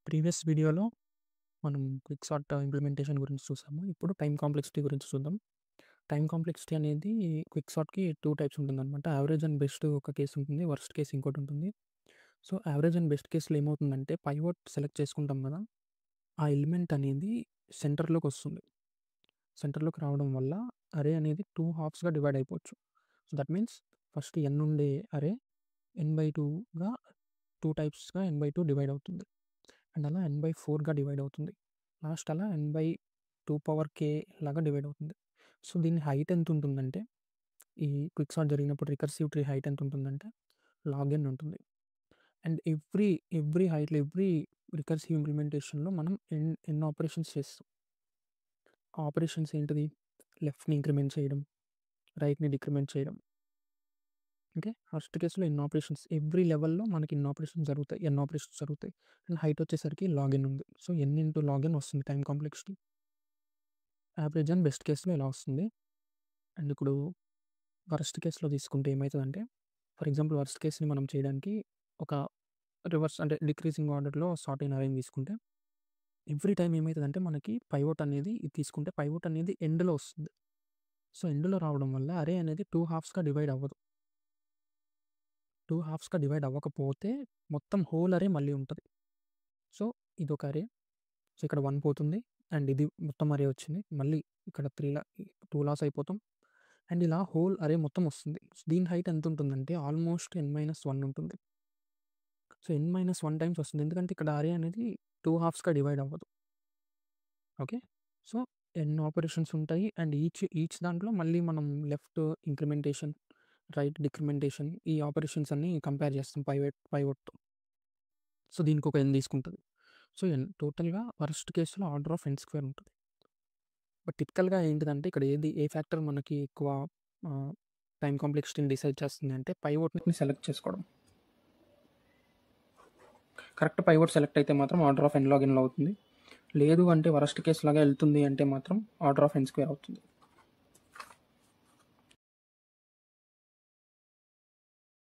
Previous వీడియోలో మనం quick sort implementation గురించి చూసాము. ఇప్పుడు టైమ్ కాంప్లెక్సిటీ గురించి చూద్దాం. టైమ్ కాంప్లెక్సిటీ అనేది క్విక్ సార్ట్‌కి 2 టైప్స్ ఉంటుందనమాట. యావరేజ్ అండ్ బెస్ట్ ఒక కేస్ ఉంటుంది. వర్స్ట్ కేస్ ఇంకోటుంటుంది. సో, యావరేజ్ అండ్ బెస్ట్ కేస్‌లో ఏమవుతుందంటే పైవోట్ సెలెక్ట్ చేసుకుంటాం కదా! ఆ ఎలిమెంట్ అనేది సెంటర్‌లోకొస్తుంది. సెంటర్‌లోకి రావడం వల్ల అరే అనేది 2 హాఫ్స్‌గా డివైడ్ అయిపోవచ్చు. So, that means first n ఉండే అరే n/2గా 2 టైప్స్‌గా n/2 డివైడ్ అవుతుంది. అండ్ అలా n/4గా డివైడ్ అవుతుంది. లాస్ట్ అలా n/2 పవర్ k లాగా డివైడ్ అవుతుంది. సో, దీని హైట్ ఎంతుంటుందంటే, ఈ క్విక్ సార్ట్ జరిగినప్పుడు రికర్సివ్ ట్రీ హైట్ ఎంతుంటుందంటే, లాగ్ n ఉంటుంది. అండ్ ఎవ్రీ హైట్‌లో ఎవ్రీ రికర్సివ్ ఇంప్లిమెంటేషన్‌లో మనం ఎన్ ఆపరేషన్స్ చేస్తాం. ఆ ఆపరేషన్స్ ఏంటిది? లెఫ్ట్‌ని ఇంక్రిమెంట్ చేయడం, రైట్‌ని డిక్రిమెంట్ చేయడం. ఓకే. ఫస్ట్ కేస్‌లో ఎన్ ఆపరేషన్స్ ఎవ్రీ లెవెల్‌లో మనకి ఎన్ ఆపరేషన్స్ జరుగుతాయి. అండ్ హైట్ వచ్చేసరికి లాగ్ n ఉంది. సో, n ఇంటూ లాగ్ n వస్తుంది time complexity. Average and best కేస్‌లో ఇలా వస్తుంది. అండ్ ఇప్పుడు వరస్ట్ కేస్‌లో తీసుకుంటే ఏమైతదంటే, ఫర్ ఎగ్జాంపుల్ వరస్ట్ కేస్‌ని మనం చేయడానికి ఒక రివర్స్ అంటే డిక్రీజింగ్ ఆర్డర్‌లో సార్ట్ ఇన్ అరేని తీసుకుంటే, ఎవ్రీ టైమ్ ఏమైతదంటే మనకి పైవోట్ అనేది ఇది తీసుకుంటే పైవోట్ అనేది ఎండ్‌లో వస్తుంది. సో, ఎండ్‌లో రావడం వల్ల అరే అనేది 2 హాఫ్స్‌గా డివైడ్ అవ్వదు. 2 హాఫ్స్‌గా డివైడ్ అవ్వకపోతే మొత్తం హోల్ అరే మళ్ళీ ఉంటది. సో, ఇదొక అరే. సో, ఇక్కడ 1 పోతుంది. అండ్ ఇది మొత్తం అరే వచ్చింది. మళ్ళీ ఇక్కడ 2 లాస్ అయిపోతాం. అండ్ ఇలా హోల్ అరే మొత్తం వస్తుంది. దీని హైట్ ఎంతుంటుందంటే ఆల్మోస్ట్ n-1 ఉంటుంది. సో, n-1 టైమ్స్ వస్తుంది. ఎందుకంటే ఇక్కడ అరే అనేది 2 హాఫ్స్‌గా డివైడ్ అవ్వదు. ఓకే. సో, n ఆపరేషన్స్ ఉంటాయి. అండ్ ఈచ్ దాంట్లో మళ్ళీ మనం లెఫ్ట్ ఇంక్రిమెంటేషన్, రైట్ డిక్రిమెంటేషన్ ఈ ఆపరేషన్స్ అన్నీ కంపేర్ చేస్తాం పైవోట్‌తో. సో, దీనికొక n తీసుకుంటది. సో, టోటల్‌గా వరస్ట్ కేస్‌లో ఆర్డర్ ఆఫ్ n² ఉంటది. బట్ టిపికల్‌గా ఏంటిదంటే ఇక్కడ ఏ ఫ్యాక్టర్ మనకి ఎక్కువ ఆహ్, టైమ్ కాంప్లెక్సిటీని డిసైడ్ చేస్తుంది అంటే పైవోట్‌ని సెలెక్ట్ చేసుకోవడం. కరెక్ట్ పైవోట్ సెలెక్ట్ అయితే మాత్రం order of n log n అవుతుంది. లేదు అంటే వరస్ట్ కేస్ లాగా వెళ్తుంది అంటే మాత్రం ఆర్డర్ ఆఫ్ n² అవుతుంది.